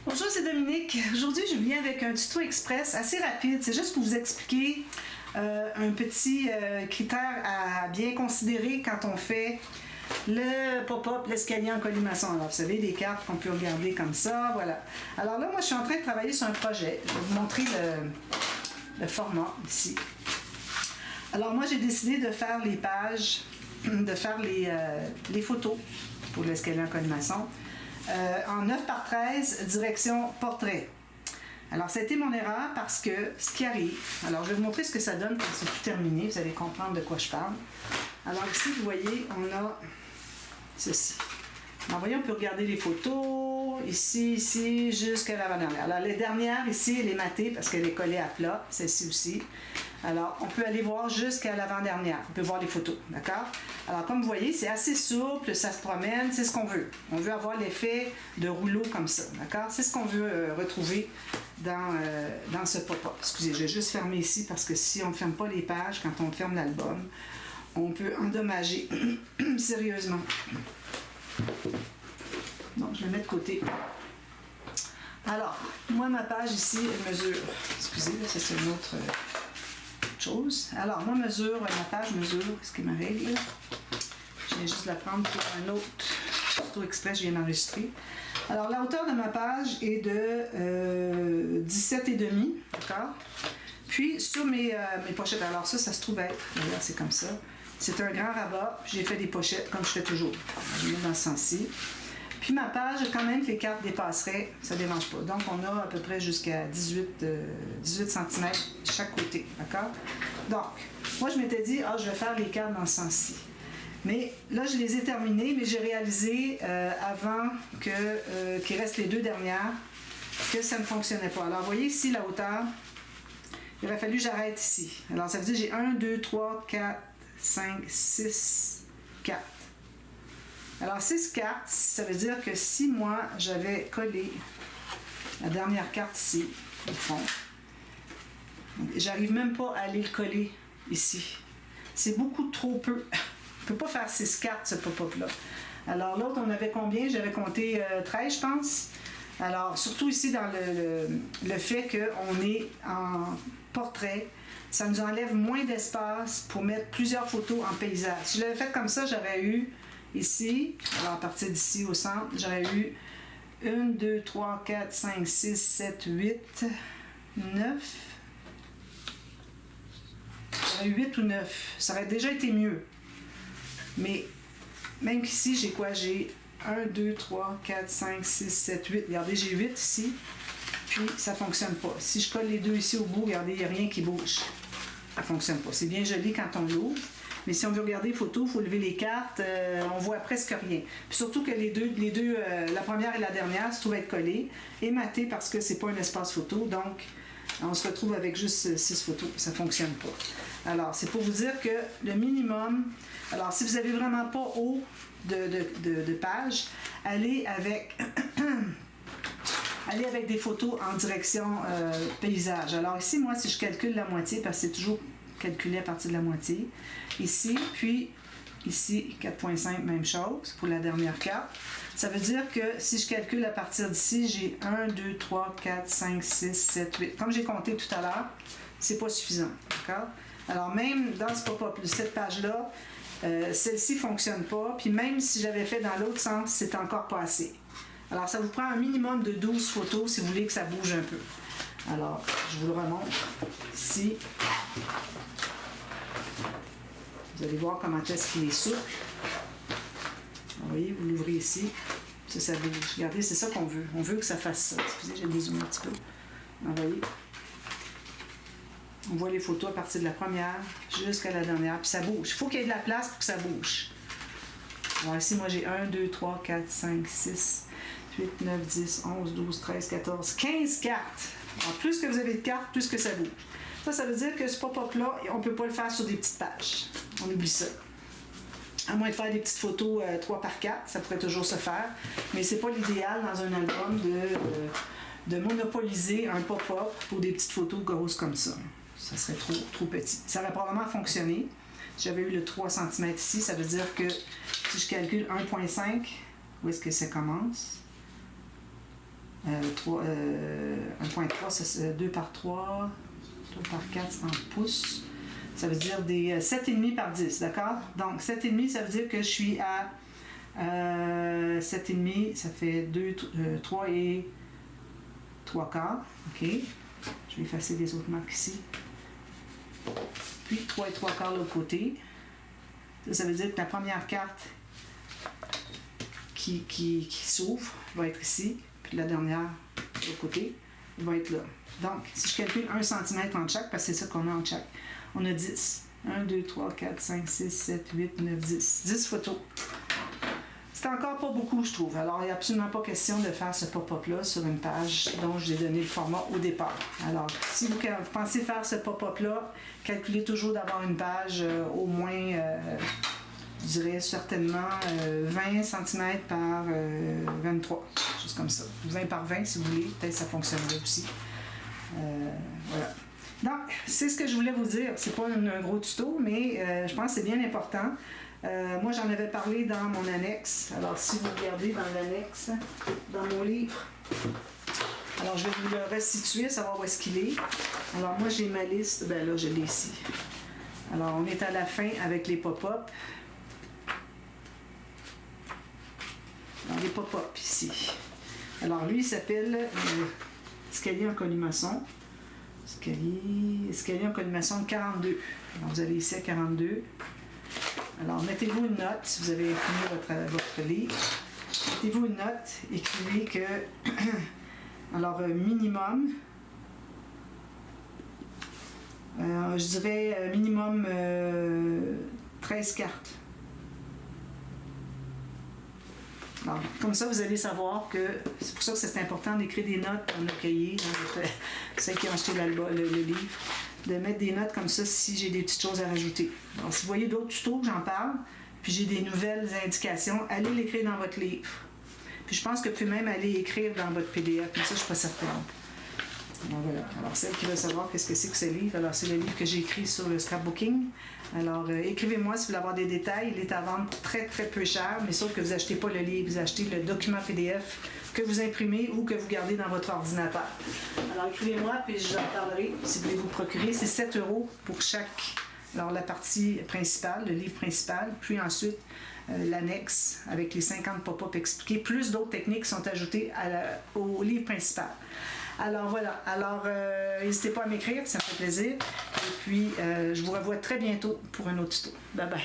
Bonjour, c'est Dominique. Aujourd'hui, je viens avec un tuto express assez rapide. C'est juste pour vous expliquer un petit critère à bien considérer quand on fait le pop-up, l'escalier en colimaçon. Alors, vous savez, des cartes qu'on peut regarder comme ça, voilà. Alors là, moi, je suis en train de travailler sur un projet. Je vais vous montrer le format ici. Alors, moi, j'ai décidé de faire les pages, de faire les photos pour l'escalier en colimaçon. En 9 par 13, direction portrait. Alors, ça a été mon erreur parce que ce qui arrive, alors je vais vous montrer ce que ça donne quand c'est tout terminé, vous allez comprendre de quoi je parle. Alors ici, vous voyez, on a ceci. Alors, voyez, on peut regarder les photos, ici, jusqu'à l'avant-dernière. Alors, les dernières, ici, elle est matée parce qu'elle est collée à plat, celle-ci aussi. Alors, on peut aller voir jusqu'à l'avant-dernière. On peut voir les photos, d'accord? Alors, comme vous voyez, c'est assez souple, ça se promène, c'est ce qu'on veut. On veut avoir l'effet de rouleau comme ça, d'accord? C'est ce qu'on veut retrouver dans ce pop-up. Excusez, je vais juste fermer ici parce que si on ne ferme pas les pages, quand on ferme l'album, on peut endommager sérieusement. Donc, je vais mettre de côté. Alors, moi, ma page ici, elle mesure... Excusez, là, ça c'est une autre... chose. Alors, moi, ma page mesure, ce qui est ma règle. Je viens juste la prendre pour un autre tuto express, je viens d'enregistrer. Alors, la hauteur de ma page est de 17,5, d'accord? Puis, sur mes pochettes, alors ça se trouve être, d'ailleurs, c'est comme ça. C'est un grand rabat, j'ai fait des pochettes comme je fais toujours. Je vais mettre dans ce sens-ci. Puis ma page, quand même, les cartes dépasseraient, ça ne dérange pas. Donc, on a à peu près jusqu'à 18 cm chaque côté, d'accord? Donc, moi, je m'étais dit, je vais faire les cartes dans ce sens-ci. Mais là, je les ai terminées, mais j'ai réalisé avant qu'il reste les deux dernières que ça ne fonctionnait pas. Alors, vous voyez ici la hauteur, il aurait fallu que j'arrête ici. Alors, ça veut dire que j'ai 1, 2, 3, 4, 5, 6, 4. Alors, 6 cartes, ça veut dire que si moi, j'avais collé la dernière carte ici, au fond, j'arrive même pas à aller le coller ici. C'est beaucoup trop peu. On ne peut pas faire 6 cartes, ce pop-up-là. Alors, l'autre, on avait combien? J'avais compté 13, je pense. Alors, surtout ici, dans le fait qu'on est en portrait, ça nous enlève moins d'espace pour mettre plusieurs photos en paysage. Si je l'avais fait comme ça, j'aurais eu ici, alors à partir d'ici au centre, j'aurais eu 1, 2, 3, 4, 5, 6, 7, 8, 9. J'aurais eu 8 ou 9. Ça aurait déjà été mieux. Mais même qu'ici, j'ai quoi? J'ai 1, 2, 3, 4, 5, 6, 7, 8. Regardez, j'ai 8 ici. Puis, ça ne fonctionne pas. Si je colle les deux ici au bout, regardez, il n'y a rien qui bouge. Ça ne fonctionne pas. C'est bien joli quand on l'ouvre. Mais si on veut regarder les photos, il faut lever les cartes, on voit presque rien. Puis surtout que les deux la première et la dernière se trouvent être collées et matées parce que c'est pas un espace photo, donc on se retrouve avec juste 6 photos, ça fonctionne pas. Alors, c'est pour vous dire que le minimum, alors si vous n'avez vraiment pas haut de page, allez avec des photos en direction paysage. Alors ici, moi, si je calcule la moitié, parce que c'est toujours calculé à partir de la moitié, ici, puis ici, 4,5, même chose pour la dernière carte. Ça veut dire que si je calcule à partir d'ici, j'ai 1, 2, 3, 4, 5, 6, 7, 8. Comme j'ai compté tout à l'heure, c'est pas suffisant, d'accord? Alors même dans ce pop-up, cette page-là, celle-ci fonctionne pas, puis même si j'avais fait dans l'autre sens, c'est encore pas assez. Alors ça vous prend un minimum de 12 photos si vous voulez que ça bouge un peu. Alors, je vous le remonte ici. Vous allez voir comment est-ce qu'il est souple. Vous voyez, vous l'ouvrez ici. Ça bouge. Regardez, c'est ça qu'on veut. On veut que ça fasse ça. Excusez, j'ai dézoomé un petit peu. Vous voyez? On voit les photos à partir de la première jusqu'à la dernière. Puis ça bouge. Il faut qu'il y ait de la place pour que ça bouge. Alors ici, moi, j'ai 1, 2, 3, 4, 5, 6, 8, 9, 10, 11, 12, 13, 14, 15 cartes. Alors, plus que vous avez de cartes, plus que ça bouge. Ça veut dire que ce pop-up-là, on ne peut pas le faire sur des petites pages. On oublie ça. À moins de faire des petites photos 3 par 4, ça pourrait toujours se faire. Mais c'est pas l'idéal dans un album de monopoliser un pop-up pour des petites photos grosses comme ça. Ça serait trop petit. Ça aurait probablement fonctionné. Si j'avais eu le 3 cm ici, ça veut dire que si je calcule 1,5, où est-ce que ça commence? 1.3, 2 par 3, 3 par 4, c'est en pouces. Ça veut dire des 7,5 par 10, d'accord? Donc 7,5, ça veut dire que je suis à 7,5, ça fait 3 et 3 quarts. OK? Je vais effacer les autres marques ici. Puis 3 et 3 quarts de l'autre côté. Ça veut dire que la première carte qui s'ouvre va être ici, puis la dernière de l'autre côté va être là. Donc, si je calcule 1 cm entre chaque, parce que c'est ça qu'on a entre chaque, on a 10. 1, 2, 3, 4, 5, 6, 7, 8, 9, 10. 10 photos. C'est encore pas beaucoup, je trouve. Alors, il n'y a absolument pas question de faire ce pop-up-là sur une page dont j'ai donné le format au départ. Alors, si vous pensez faire ce pop-up-là, calculez toujours d'avoir une page au moins, je dirais certainement 20 cm par 23, juste comme ça. 20 par 20 si vous voulez, peut-être ça fonctionnerait aussi. Voilà. Donc, c'est ce que je voulais vous dire. C'est pas un gros tuto, mais je pense que c'est bien important. Moi, j'en avais parlé dans mon annexe. Alors, si vous regardez dans l'annexe, dans mon livre, alors je vais vous le restituer, savoir où est-ce qu'il est. Alors, moi, j'ai ma liste. Ben là, je l'ai ici. Alors, on est à la fin avec les pop-up. Alors, les pop-up ici. Alors, lui, il s'appelle escalier en colimaçon. Escalier en colimaçon 42. Alors, vous allez ici à 42. Alors, mettez-vous une note si vous avez imprimé votre livre. Mettez-vous une note, écrivez que, alors, minimum, je dirais minimum 13 cartes. Alors, comme ça, vous allez savoir que, c'est pour ça que c'est important d'écrire des notes dans le cahier, dans ceux qui ont acheté le livre, de mettre des notes comme ça si j'ai des petites choses à rajouter. Alors, si vous voyez d'autres tutos, j'en parle, puis j'ai des nouvelles indications, allez l'écrire dans votre livre. Puis je pense que vous pouvez même aller écrire dans votre PDF, mais ça, je ne suis pas certaine. Alors, voilà. Alors, celle qui veut savoir qu'est-ce que c'est que ce livre, alors c'est le livre que j'ai écrit sur le scrapbooking. Alors, écrivez-moi si vous voulez avoir des détails. Il est à vendre très, très peu cher, mais sauf que vous n'achetez pas le livre, vous achetez le document PDF que vous imprimez ou que vous gardez dans votre ordinateur. Alors, écrivez-moi, puis j'en parlerai si vous voulez vous procurer. C'est 7 € pour chaque. Alors, la partie principale, le livre principal, puis ensuite l'annexe avec les 50 pop-up expliqués, plus d'autres techniques qui sont ajoutées au livre principal. Alors voilà, alors n'hésitez pas à m'écrire, ça me fait plaisir. Et puis je vous revois très bientôt pour un autre tuto. Bye bye.